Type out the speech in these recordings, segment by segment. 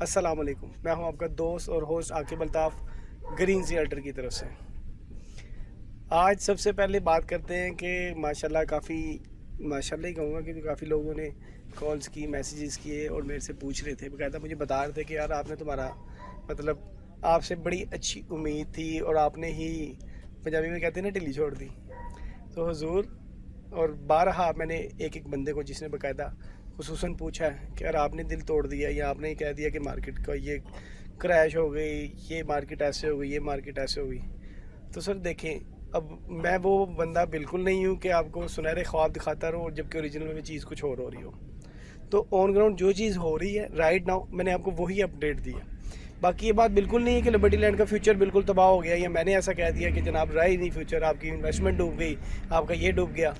अस्सलाम वालेकुम। मैं हूं आपका दोस्त और host Aqib Altaf, green realtor की तरफ से। आज सबसे पहले बात करते हैं कि माशाल्लाह ही कहूँगा, क्योंकि काफ़ी लोगों ने कॉल्स की, मैसेजेस किए और मेरे से पूछ रहे थे, बकायदा मुझे बता रहे थे कि यार आपने तुम्हारा मतलब आपसे बड़ी अच्छी उम्मीद थी और आपने ही, पंजाबी में कहते हैं ना, ढिल्ली छोड़ दी। तो हुजूर, और बारहा मैंने एक एक बंदे को जिसने बकायदा खुसूसन पूछा है कि यार आपने दिल तोड़ दिया या आपने ही कह दिया कि मार्केट का ये क्रैश हो गई, ये मार्केट ऐसे हो गई, ये मार्केट ऐसे हो गई। तो सर देखें, अब मैं वो बंदा बिल्कुल नहीं हूँ कि आपको सुनहरे ख्वाब दिखाता रहूँ और जबकि ओरिजिनल में चीज़ कुछ और हो रही हो। तो ऑन ग्राउंड जो चीज़ हो रही है राइट नाउ, मैंने आपको वही अपडेट दी है। बाकी ये बात बिल्कुल नहीं है कि लिबर्टी लैंड का फ्यूचर बिल्कुल तबाह हो गया या मैंने ऐसा कह दिया कि जनाब रहा ही नहीं फ्यूचर, आपकी इन्वेस्टमेंट डूब गई, आपका ये डूब गया।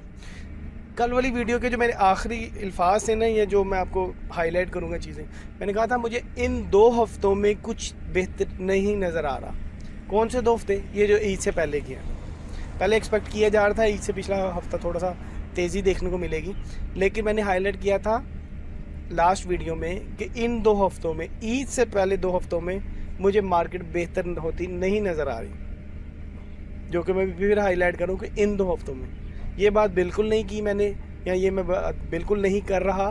कल वाली वीडियो के जो मेरे आखिरी अल्फाज थे ना, ये जो मैं आपको हाईलाइट करूँगा चीज़ें, मैंने कहा था मुझे इन 2 हफ्तों में कुछ बेहतर नहीं नज़र आ रहा। कौन से 2 हफ्ते? ये जो ईद से पहले की हैं। पहले एक्सपेक्ट किया जा रहा था ईद से पिछला हफ्ता थोड़ा सा तेज़ी देखने को मिलेगी, लेकिन मैंने हाईलाइट किया था लास्ट वीडियो में कि इन 2 हफ्तों में, ईद से पहले 2 हफ्तों में मुझे मार्केट बेहतर होती नहीं नज़र आ रही, जो कि मैं फिर हाईलाइट करूँ कि इन 2 हफ्तों में। ये बात बिल्कुल नहीं की मैंने, या ये मैं बिल्कुल नहीं कर रहा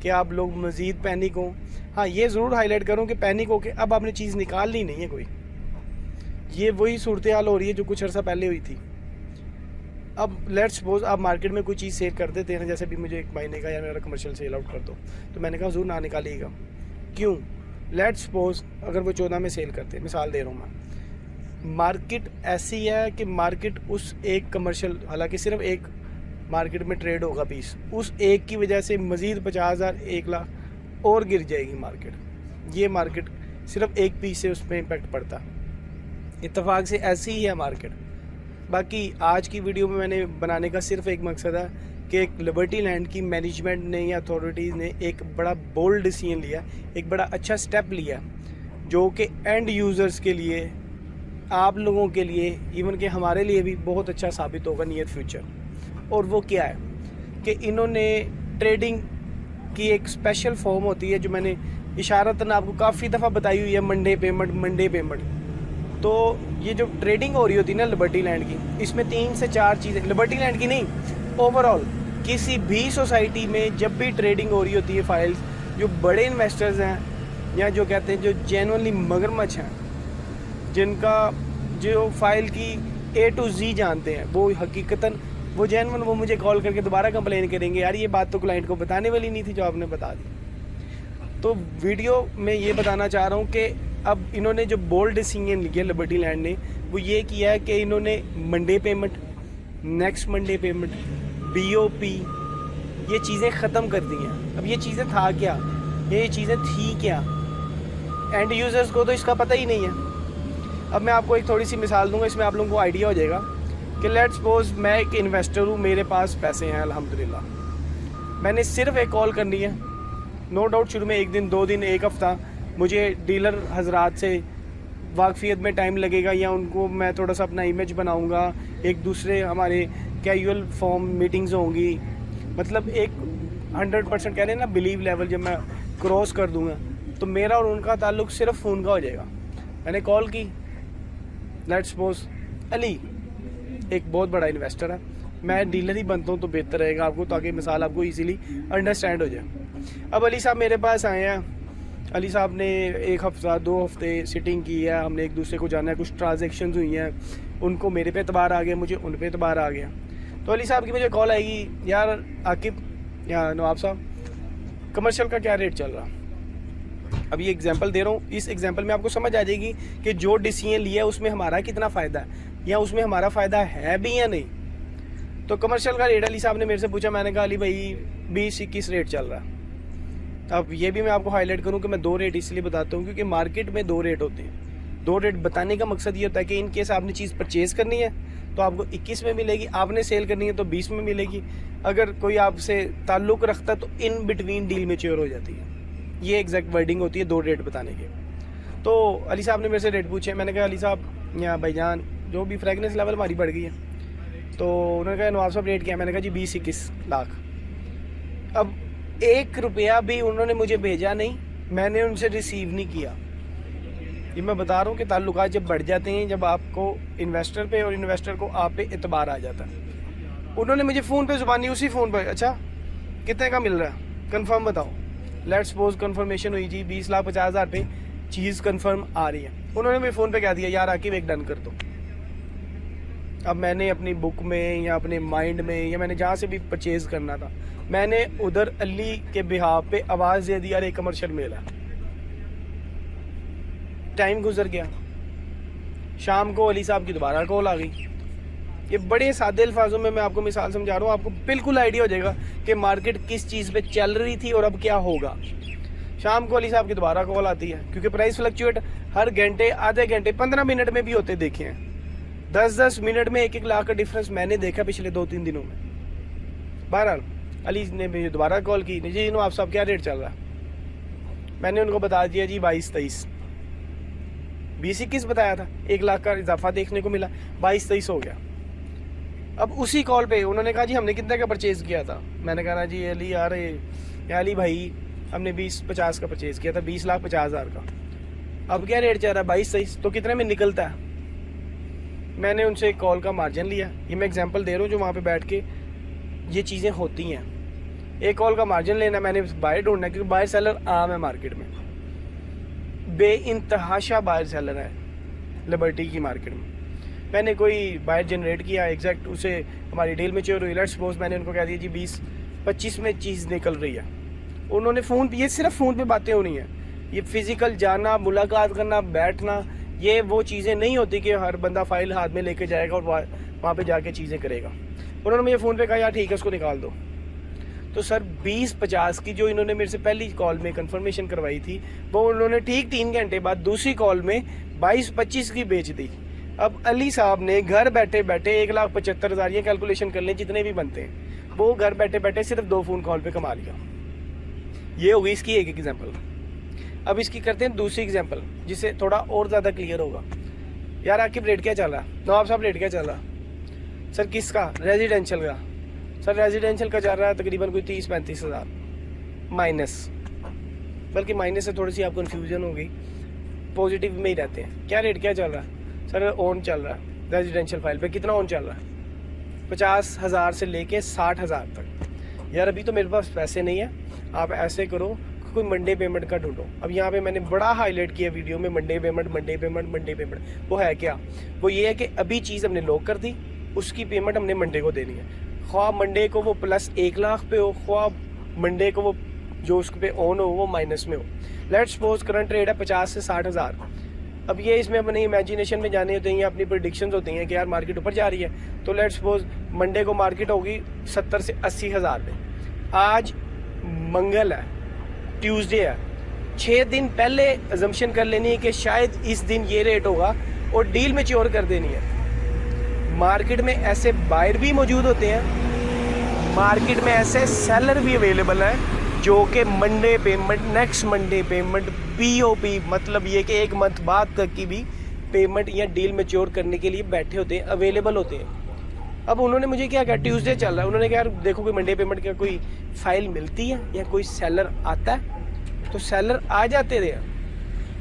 कि आप लोग मज़ीद पैनिक हों। हाँ, ये ज़रूर हाईलाइट करूँ कि पैनिक हो के अब आपने चीज़ निकालनी नहीं है कोई। ये वही सूरत हाल हो रही है जो कुछ अर्सा पहले हुई थी। अब लेट्स सपोज आप मार्केट में कोई चीज़ सेल कर देते हैं, जैसे भी मुझे एक भाई ने कहा यार मेरा कमर्शियल सेल आउट कर दो, तो मैंने कहा ज़रूर ना निकालिएगा। क्यों? लेट्स सपोज अगर वो 14 में सेल करते, मिसाल दे रहा हूँ मैं, मार्केट ऐसी है कि मार्केट उस एक कमर्शियल, हालांकि सिर्फ एक मार्केट में ट्रेड होगा पीस, उस एक की वजह से मज़ीद 50,000 1 लाख और गिर जाएगी मार्केट। ये मार्केट सिर्फ एक पीस से उस पर इम्पेक्ट पड़ता, इत्तेफाक से ऐसी ही है मार्केट। बाकी आज की वीडियो में मैंने बनाने का सिर्फ एक मकसद है कि एक लिबर्टी लैंड की मैनेजमेंट ने या अथॉरिटीज़ ने एक बड़ा बोल्ड डिसीजन लिया, एक बड़ा अच्छा स्टेप लिया, जो कि एंड यूज़र्स के लिए, आप लोगों के लिए, इवन कि हमारे लिए भी बहुत अच्छा साबित होगा नियर फ्यूचर। और वो क्या है कि इन्होंने ट्रेडिंग की एक स्पेशल फॉर्म होती है, जो मैंने इशारतन आपको काफ़ी दफ़ा बताई हुई है, मंडे पेमेंट। तो ये जो ट्रेडिंग हो रही होती है ना लिबर्टी लैंड की, इसमें 3 से 4 चीज़ें, लिबर्टी लैंड की नहीं, ओवरऑल किसी भी सोसाइटी में जब भी ट्रेडिंग हो रही होती है फाइल्स, जो बड़े इन्वेस्टर्स हैं या जो कहते हैं जो जेन्युइनली मगरमच्छ हैं, जिनका जो फाइल की A to Z जानते हैं, वो हकीकतन वो जेन्युइन, वो मुझे कॉल करके दोबारा कंप्लेन करेंगे यार ये बात तो क्लाइंट को बताने वाली नहीं थी जो आपने बता दी। तो वीडियो में ये बताना चाह रहा हूँ कि अब इन्होंने जो बोल्ड डिसीजन लिया लिबर्टी लैंड ने, वो ये किया है कि इन्होंने Monday payment, next Monday payment, BOP, ये चीज़ें ख़त्म कर दी हैं। अब ये चीज़ें था क्या, ये चीज़ें थी क्या, एंड यूज़र्स को तो इसका पता ही नहीं है। अब मैं आपको एक थोड़ी सी मिसाल दूंगा, इसमें आप लोगों को आइडिया हो जाएगा कि लेट्स सपोज मैं एक इन्वेस्टर हूँ, मेरे पास पैसे हैं अल्हम्दुलिल्लाह, मैंने सिर्फ एक कॉल करनी है। नो डाउट शुरू में 1 दिन, 2 दिन, 1 हफ़्ता मुझे डीलर हजरात से वाकफियत में टाइम लगेगा, या उनको मैं थोड़ा सा अपना इमेज बनाऊंगा, एक दूसरे हमारे कैजुअल फॉर्म मीटिंग्स होंगी, मतलब एक 100% कह रहे हैं ना बिलीव लेवल जब मैं क्रॉस कर दूंगा तो मेरा और उनका ताल्लुक सिर्फ फ़ोन का हो जाएगा। मैंने कॉल की, लेट्स सपोज अली एक बहुत बड़ा इन्वेस्टर है, मैं डीलर ही बनता हूँ तो बेहतर रहेगा आपको, ताकि मिसाल आपको इजीली अंडरस्टैंड हो जाए। अब अली साहब मेरे पास आए हैं, अली साहब ने 1 हफ्ता 2 हफ्ते सिटिंग की है, हमने एक दूसरे को जाना है, कुछ ट्रांजेक्शन्स हुई हैं, उनको मेरे पे एतबार आ गया, मुझे उन पे एतबार आ गया। तो अली साहब की मुझे कॉल आएगी, यार आकिब या नवाब साहब, कमर्शियल का क्या रेट चल रहा। अब ये एग्जांपल दे रहा हूँ, इस एग्जांपल में आपको समझ आ जाएगी कि जो डिसीजन लिया है उसमें हमारा कितना फ़ायदा है या उसमें हमारा फ़ायदा है भी या नहीं। तो कमर्शियल का रेट अली साहब ने मेरे से पूछा, मैंने कहा अली भाई 20-21 रेट चल रहा है। अब ये भी मैं आपको हाईलाइट करूँ कि मैं 2 रेट इसलिए बताता हूँ क्योंकि मार्केट में 2 रेट होते हैं। 2 रेट बताने का मकसद ये होता है कि इन केस आपने चीज़ परचेज़ करनी है तो आपको 21 में मिलेगी, आपने सेल करनी है तो 20 में मिलेगी, अगर कोई आपसे ताल्लुक़ रखता है तो इन बिटवीन डील मैच्योर हो जाती है। ये एग्जैक्ट वर्डिंग होती है 2 रेट बताने के। तो अली साहब ने मेरे से रेट पूछे, मैंने कहा अली साहब या भाईजान जो भी फ्रेगनेंस लेवल हमारी बढ़ गई है, तो उन्होंने कहा नवाब साहब रेट क्या है, मैंने कहा जी 20-21 लाख। अब 1 रुपया भी उन्होंने मुझे भेजा नहीं, मैंने उनसे रिसीव नहीं किया। ये मैं बता रहा हूँ कि ताल्लुकात जब बढ़ जाते हैं, जब आपको इन्वेस्टर पे और इन्वेस्टर को आप पे एतबार आ जाता है। उन्होंने मुझे फ़ोन पे ज़ुबानी उसी फ़ोन पर, अच्छा कितने का मिल रहा है, कंफर्म बताओ। लेट्स सपोज कंफर्मेशन हुई जी 20,50,000 पे चीज़ कंफर्म आ रही है। उन्होंने मेरे फ़ोन पे कह दिया यार आकिब एक डन कर दो। अब मैंने अपनी बुक में या अपने माइंड में या मैंने जहाँ से भी परचेज़ करना था, मैंने उधर अली के बिहाफ पे आवाज़ दे दी यार एक कमर्शियल मेल है। टाइम गुजर गया, शाम को अली साहब की दोबारा कॉल आ गई। ये बड़े सादे अल्फाजों में मैं आपको मिसाल समझा रहा हूँ, आपको बिल्कुल आइडिया हो जाएगा कि मार्केट किस चीज़ पे चल रही थी और अब क्या होगा। शाम को अली साहब की दोबारा कॉल आती है, क्योंकि प्राइस फ्लक्चुएट हर घंटे, आधे घंटे, 15 मिनट में भी होते देखे हैं। 10-10 मिनट में 1-1 लाख का डिफरेंस मैंने देखा पिछले 2-3 दिनों में। बहरहाल अली ने मुझे दोबारा कॉल की, जी आप साहब क्या रेट चल रहा है। मैंने उनको बता दिया जी 22-23, 20-21 बताया था, 1 लाख का इजाफा देखने को मिला, 22-23 हो गया। अब उसी कॉल पे उन्होंने कहा जी हमने कितने का परचेज़ किया था। मैंने कहा जी अली यार अली भाई हमने 20-50 का परचेज़ किया था, 20,50,000 का। अब क्या रेट चल रहा है 22-23, तो कितने में निकलता है। मैंने उनसे एक कॉल का मार्जिन लिया, ये मैं एग्जांपल दे रहा हूँ जो वहाँ पे बैठ के ये चीज़ें होती हैं। एक कॉल का मार्जिन लेना, मैंने बायर ढूंढना, क्योंकि बायर सेलर आम है मार्केट में, बेइंतहाशा बायर सेलर है लिबर्टी की मार्केट में। मैंने कोई बायर जनरेट किया, एग्जैक्ट उसे हमारी डील मैच्योर हुई, लेट्स सपोज मैंने उनको कह दिया जी 20-25 में चीज़ निकल रही है। उन्होंने फ़ोन पे, ये सिर्फ फ़ोन पे बातें हो रही हैं, ये फिज़िकल जाना, मुलाकात करना, बैठना, ये वो चीज़ें नहीं होती कि हर बंदा फ़ाइल हाथ में लेके जाएगा और वहाँ पे जाके चीज़ें करेगा। उन्होंने मुझे फ़ोन पे कहा यार ठीक है उसको निकाल दो। तो सर 20-50 की जो इन्होंने मेरे से पहली कॉल में कंफर्मेशन करवाई थी, वो उन्होंने ठीक 3 घंटे बाद दूसरी कॉल में 22-25 की बेच दी। अब अली साहब ने घर बैठे बैठे 1,75,000, ये कैलकुलेशन कर लें जितने भी बनते हैं, वो घर बैठे बैठे सिर्फ 2 फ़ोन कॉल पे कमा लिया। ये होगी इसकी एक एग्जांपल। अब इसकी करते हैं दूसरी एग्जांपल, जिससे थोड़ा और ज़्यादा क्लियर होगा। यार आकिब रेट क्या चल रहा है, नवाब साहब रेट क्या चल रहा है। सर किसका, रेजिडेंशियल का। सर रेजिडेंशियल का चल रहा है तकरीबन कोई 30-35 हज़ार माइनस, बल्कि माइनस से थोड़ी सी आप कन्फ्यूजन हो गई, पॉजिटिव में ही रहते हैं। क्या रेट क्या चल रहा है सर, ऑन चल रहा है रेजिडेंशियल फाइल पे। कितना ऑन चल रहा है, 50,000 से लेके 60,000 तक। यार अभी तो मेरे पास पैसे नहीं है, आप ऐसे करो कोई मंडे पेमेंट का ढूंढो। अब यहाँ पे मैंने बड़ा हाईलाइट किया वीडियो में Monday payment, Monday payment, Monday payment. वो है क्या, वो ये है कि अभी चीज़ हमने लॉक कर दी, उसकी पेमेंट हमने मंडे को देनी है। ख्वाह मंडे को वो प्लस 1 लाख पे हो, ख्वाह मंडे को वो जो उस पे ऑन हो वो माइनस में हो। लेट्स सपोज करंट रेट है 50 से 60,000। अब ये इसमें अपनी इमेजिनेशन में जाने होते हैं या अपनी प्रेडिक्शंस होती हैं कि यार मार्केट ऊपर जा रही है, तो लेट्स सपोज मंडे को मार्केट होगी 70 से 80,000 पे। आज मंगल है, ट्यूसडे है, 6 दिन पहले अजम्पशन कर लेनी है कि शायद इस दिन ये रेट होगा और डील मैच्योर कर देनी है। मार्केट में ऐसे बायर भी मौजूद होते हैं, मार्केट में ऐसे सेलर भी अवेलेबल है जो कि Monday payment, next Monday payment, POP, मतलब ये कि 1 मंथ बाद तक की भी पेमेंट या डील मैच्योर करने के लिए बैठे होते हैं, अवेलेबल होते हैं। अब उन्होंने मुझे क्या कहा, ट्यूसडे चल रहा है, उन्होंने कहा यार देखो कोई मंडे पेमेंट का कोई फाइल मिलती है या कोई सेलर आता है, तो सेलर आ जाते थे।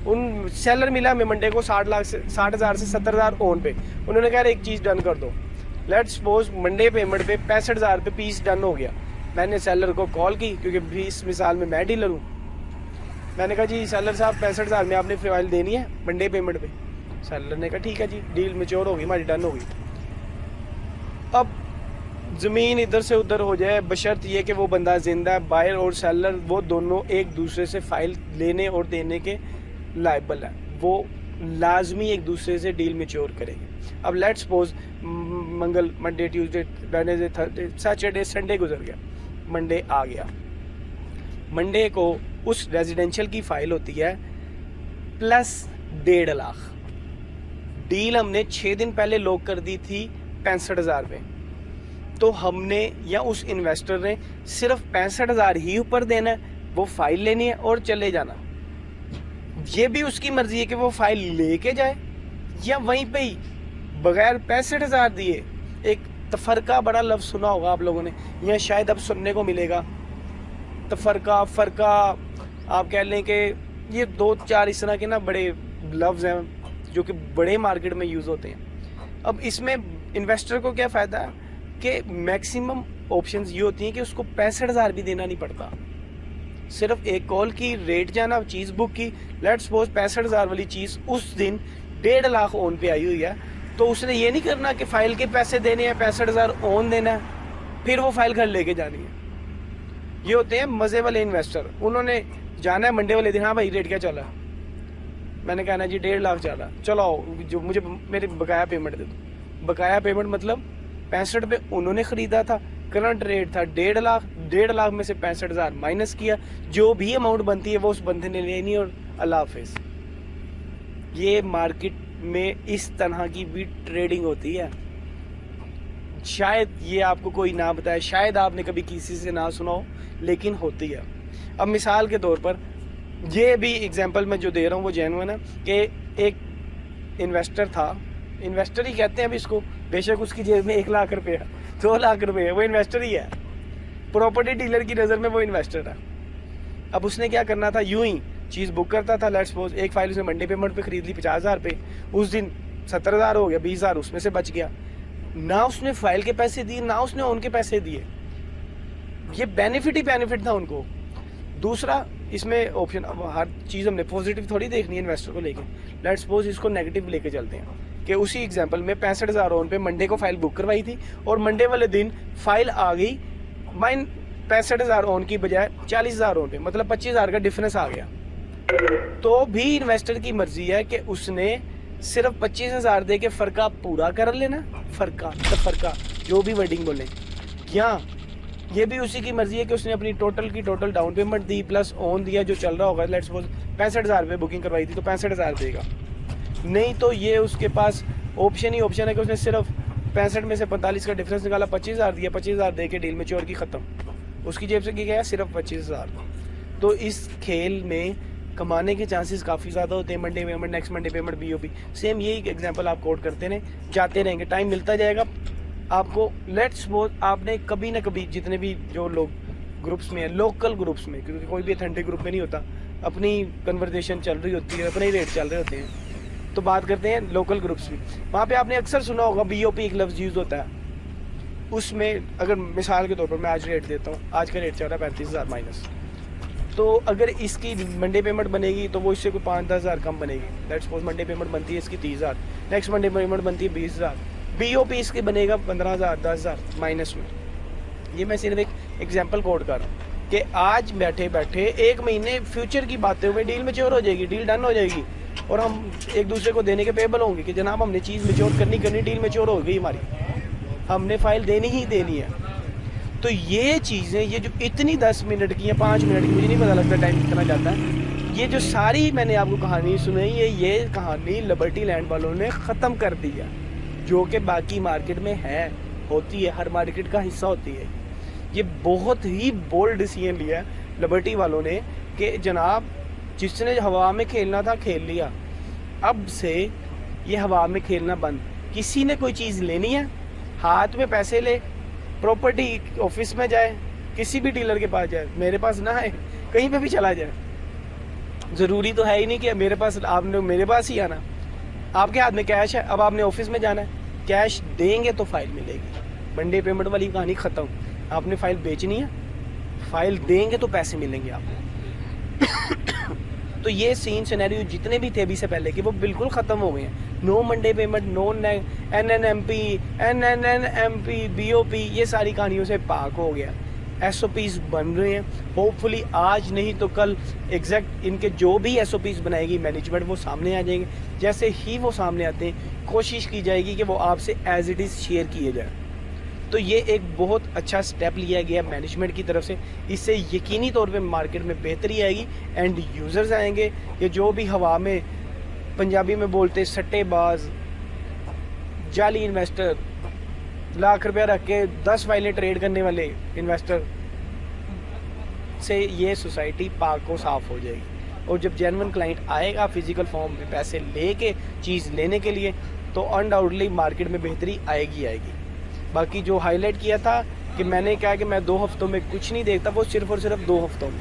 उन सेलर मिला हमें मंडे को 60,000 से 70,000 ऑन पे। उन्होंने कहा एक चीज़ डन कर दो। लेट्स सपोज मंडे पेमेंट पे 65,000 पे पीस डन हो गया। मैंने सेलर को कॉल की, क्योंकि इस मिसाल में मैं डीलर हूँ। मैंने कहा जी सेलर साहब 65,000 में आपने फाइल देनी है मंडे पेमेंट पे। सेलर ने कहा ठीक है जी, डील मैच्योर होगी, हमारी डन होगी। अब ज़मीन इधर से उधर हो जाए, बशर्त ये कि वो बंदा जिंदा है, बायर और सेलर वो दोनों एक दूसरे से फाइल लेने और देने के लायबल है, वो लाजमी एक दूसरे से डील मैच्योर करेंगे। अब let's suppose Mangal, Monday, Tuesday, Wednesday, Thursday, Saturday, Sunday गुजर गया, मंडे आ गया। मंडे को उस रेजिडेंशियल की फाइल होती है प्लस 1.5 लाख। डील हमने 6 दिन पहले लॉक कर दी थी 65,000 में, तो हमने या उस इन्वेस्टर ने सिर्फ 65,000 ही ऊपर देना है, वो फाइल लेनी है और चले जाना। ये भी उसकी मर्जी है कि वो फाइल लेके जाए या वहीं पे ही बगैर 65,000 दिए। एक तफरका, बड़ा लफ्ज़ सुना होगा आप लोगों ने, या शायद अब सुनने को मिलेगा, तफरका, फरका, आप कह लें कि ये 2-4 इस तरह के ना बड़े लफ्ज़ हैं जो कि बड़े मार्केट में यूज़ होते हैं। अब इसमें इन्वेस्टर को क्या फ़ायदा है कि मैक्सिमम ऑप्शंस ये होती हैं कि उसको 65,000 भी देना नहीं पड़ता। सिर्फ एक कॉल की, रेट जाना, चीज़ बुक की, लेट्स सपोज 65,000 वाली चीज़ उस दिन 1.5 लाख ऑन पे आई हुई है, तो उसने ये नहीं करना कि फ़ाइल के पैसे देने हैं, 65,000 ऑन देना है, फिर वो फाइल घर लेके जानी है। ये होते हैं मज़े वाले इन्वेस्टर। उन्होंने जाना है मंडे वाले दिन, हाँ भाई रेट क्या चला, मैंने कहा ना जी 1.5 लाख चला, चलो आओ जो मुझे मेरे बकाया पेमेंट दे दो। बकाया पेमेंट मतलब 65 पे उन्होंने ख़रीदा था, करंट रेट था 1.5 लाख, 1.5 लाख में से 65,000 माइनस किया, जो भी अमाउंट बनती है वो उस बंदे ने लेनी और अल्लाह हाफिज़। ये मार्केट में इस तरह की भी ट्रेडिंग होती है। शायद ये आपको कोई ना बताए, शायद आपने कभी किसी से ना सुना हो, लेकिन होती है। अब मिसाल के तौर पर ये भी एग्जांपल मैं जो दे रहा हूँ वो जेन्युइन है कि एक इन्वेस्टर था, इन्वेस्टर ही कहते हैं अभी इसको, बेशक उसकी जेब में 1 लाख रुपया 2 लाख रुपये है, वो इन्वेस्टर ही है। प्रॉपर्टी डीलर की नज़र में वो इन्वेस्टर है। अब उसने क्या करना था, यूं ही चीज़ बुक करता था। लेट्स सपोज एक फाइल उसने मंडे पेमेंट पे ख़रीद ली 50,000 पे, उस दिन 70,000 हो गया, 20,000 उसमें से बच गया। ना उसने फाइल के पैसे दिए, ना उसने उनके पैसे दिए, ये बेनिफिट ही बेनिफिट था उनको। दूसरा इसमें ऑप्शन, अब हर चीज़ हमने पॉजिटिव थोड़ी देखनी है इन्वेस्टर को लेके। लेट्स सपोज इसको नेगेटिव लेके चलते हैं कि उसी एग्जांपल में 65,000 ऑन पे मंडे को फाइल बुक करवाई थी और मंडे वाले दिन फाइल आ गई 65,000 ऑन की बजाय 40,000 ऑन पे, मतलब 25,000 का डिफरेंस आ गया। तो भी इन्वेस्टर की मर्जी है कि उसने सिर्फ 25,000 दे के फ़र्का पूरा कर लेना, फ़र्का जो भी वर्डिंग बोले, या ये भी उसी की मर्जी है कि उसने अपनी total down payment the plus on दिया जो चल रहा होगा। लेट्स सपोज 65,000 रुपये बुकिंग करवाई थी तो 65,000 देगा। नहीं तो ये उसके पास ऑप्शन है कि उसने सिर्फ 65 में से 45 का डिफरेंस निकाला, 25,000 दिया, 25,000 दे के डील में चोर की ख़त्म, उसकी जेब से गया सिर्फ 25,000। तो इस खेल में कमाने के चांसेस काफ़ी ज़्यादा होते हैं। Monday payment, next Monday payment, BOP, same यही एग्जांपल आप कोट करते रहें, जाते रहेंगे, टाइम मिलता जाएगा आपको। लेट्स सपोज आपने कभी ना कभी, जितने भी जो लोग ग्रुप्स में हैं, लोकल ग्रुप्स में, क्योंकि कोई भी अथेंटिक ग्रुप में नहीं होता, अपनी कन्वर्सेशन चल रही होती है, अपने ही रेट चल रहे होते हैं, तो बात करते हैं लोकल ग्रुप्स में। वहाँ पे आपने अक्सर सुना होगा BOP एक लफ्ज़ यूज़ होता है। उसमें अगर मिसाल के तौर पर मैं आज रेट देता हूँ, आज का रेट चल रहा है 35,000 माइनस, तो अगर इसकी मंडे पेमेंट बनेगी तो वो इससे कोई 5-10 हज़ार कम बनेगी। लेट्स सपोज मंडे पेमेंट बनती है इसकी 30,000, नेक्स्ट मंडे पेमेंट बनती है 20,000, BOP इसके बनेगा 15,000, 10,000 माइनस में। ये मैं सिर्फ एक एग्जांपल कोड कर रहा हूँ कि आज बैठे बैठे 1 महीने फ्यूचर की बातें हुई, डील मैच्योर हो जाएगी, डील डन हो जाएगी और हम एक दूसरे को देने के पेबल होंगे कि जनाब हमने चीज़ मैच्योर करनी, डील मैच्योर हो गई हमारी, हमने फाइल देनी ही देनी है। तो ये चीज़ें, ये जो इतनी 10 मिनट की या 5 मिनट की, मुझे नहीं पता लगता टाइम कितना जाता है, ये जो सारी मैंने आपको कहानी सुनाई है, ये कहानी लिबर्टी लैंड वालों ने ख़त्म कर दी है, जो कि बाकी मार्केट में है, होती है, हर मार्केट का हिस्सा होती है। ये बहुत ही बोल्ड डिसीजन लिया है लिबर्टी वालों ने कि जनाब जिसने हवा में खेलना था खेल लिया, अब से ये हवा में खेलना बंद। किसी ने कोई चीज़ लेनी है, हाथ में पैसे ले, प्रॉपर्टी ऑफिस में जाए, किसी भी डीलर के पास जाए, मेरे पास ना है, कहीं पे भी चला जाए, ज़रूरी तो है ही नहीं कि मेरे पास, आपने मेरे पास ही आना। आपके हाथ में कैश है, अब आपने ऑफिस में जाना है, कैश देंगे तो फाइल मिलेगी। मंडे पेमेंट वाली कहानी ख़त्म। आपने फाइल बेचनी है, फाइल देंगे तो पैसे मिलेंगे आपको। तो ये सीन सिनेरियो जितने भी थे अभी से पहले कि वो बिल्कुल ख़त्म हो गए हैं। No Monday payment, no NNMP, BOP, ये सारी कहानियों से पाक हो गया। SOPs बन रहे हैं, होपफुली आज नहीं तो कल एग्जैक्ट इनके जो भी SOPs बनाएगी मैनेजमेंट वो सामने आ जाएंगे। जैसे ही वो सामने आते हैं कोशिश की जाएगी कि वो आपसे एज इट इज़ शेयर किए जाए। तो ये एक बहुत अच्छा स्टेप लिया गया मैनेजमेंट की तरफ से। इससे यकीनी तौर पे मार्केट में बेहतरी आएगी, एंड यूज़र्स आएंगे, ये जो भी हवा में पंजाबी में बोलते सट्टेबाज, जाली इन्वेस्टर, लाख रुपया रख के 10 फाइलें ट्रेड करने वाले इन्वेस्टर से ये सोसाइटी पाक को साफ़ हो जाएगी। और जब जेन्युइन क्लाइंट आएगा फिज़िकल फॉर्म में पैसे लेके चीज़ लेने के लिए, तो अनडाउटली मार्केट में बेहतरी आएगी। बाकी जो हाईलाइट किया था कि मैंने कहा कि मैं 2 हफ्तों में कुछ नहीं देखता, वो सिर्फ और सिर्फ 2 हफ्तों में।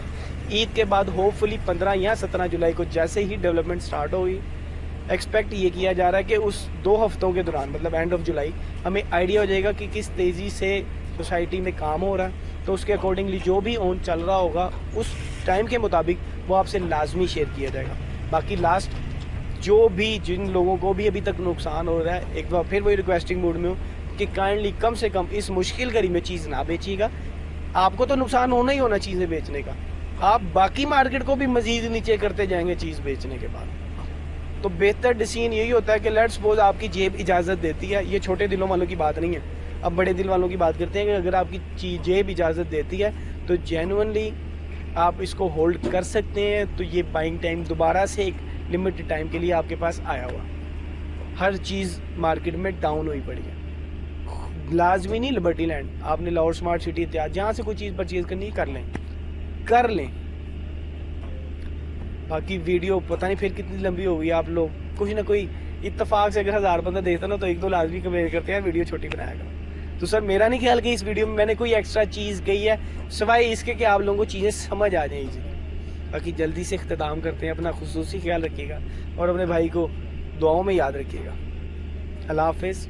ईद के बाद होपफुली 15 या 17 जुलाई को जैसे ही डेवलपमेंट स्टार्ट होगी, एक्सपेक्ट ये किया जा रहा है कि उस 2 हफ्तों के दौरान मतलब एंड ऑफ जुलाई हमें आइडिया हो जाएगा कि किस तेज़ी से सोसाइटी में काम हो रहा है। तो उसके अकॉर्डिंगली जो भी ऑन चल रहा होगा उस टाइम के मुताबिक वो आपसे लाजमी शेयर किया जाएगा। बाकी लास्ट जो भी जिन लोगों को भी अभी तक नुकसान हो रहा है, एक बार फिर वही रिक्वेस्टिंग मूड में हूँ कि काइंडली कम से कम इस मुश्किल घड़ी में चीज़ ना बेचिएगा। आपको तो नुकसान होना ही होना चीज़ें बेचने का, आप बाकी मार्केट को भी मज़ीद नीचे करते जाएंगे चीज़ बेचने के बाद। तो बेहतर डिसीजन यही होता है कि लेट्स सपोज आपकी जेब इजाज़त देती है, ये छोटे दिलों वालों की बात नहीं है, अब बड़े दिल वालों की बात करते हैं कि अगर आपकी जेब इजाज़त देती है तो जेन्युइनली आप इसको होल्ड कर सकते हैं। तो ये बाइंग टाइम दोबारा से एक लिमिटेड टाइम के लिए आपके पास आया हुआ। हर चीज़ मार्केट में डाउन हुई पड़ी है, लाजमी नहीं लिबर्टी लैंड, आपने लाहौर स्मार्ट सिटी इत्यादि जहाँ से कोई चीज़ परचेज़ करनी है कर लें। बाकी वीडियो पता नहीं फिर कितनी लंबी हो गई, आप लोग कुछ ना कोई इत्तेफाक से अगर 1000 बंदा देखता ना तो 1-2 लाजमी कमेंट करते हैं वीडियो छोटी बनाया करो। तो सर मेरा नहीं ख्याल कि इस वीडियो में मैंने कोई एक्स्ट्रा चीज़ कही है सिवाय इसके कि आप लोगों को चीज़ें समझ आ जाएं इजीली। बाकी जल्दी से इख्तिताम करते हैं, अपना खुसूसी ख्याल रखिएगा और अपने भाई को दुआओं में याद रखिएगा। अल्लाह हाफिज़।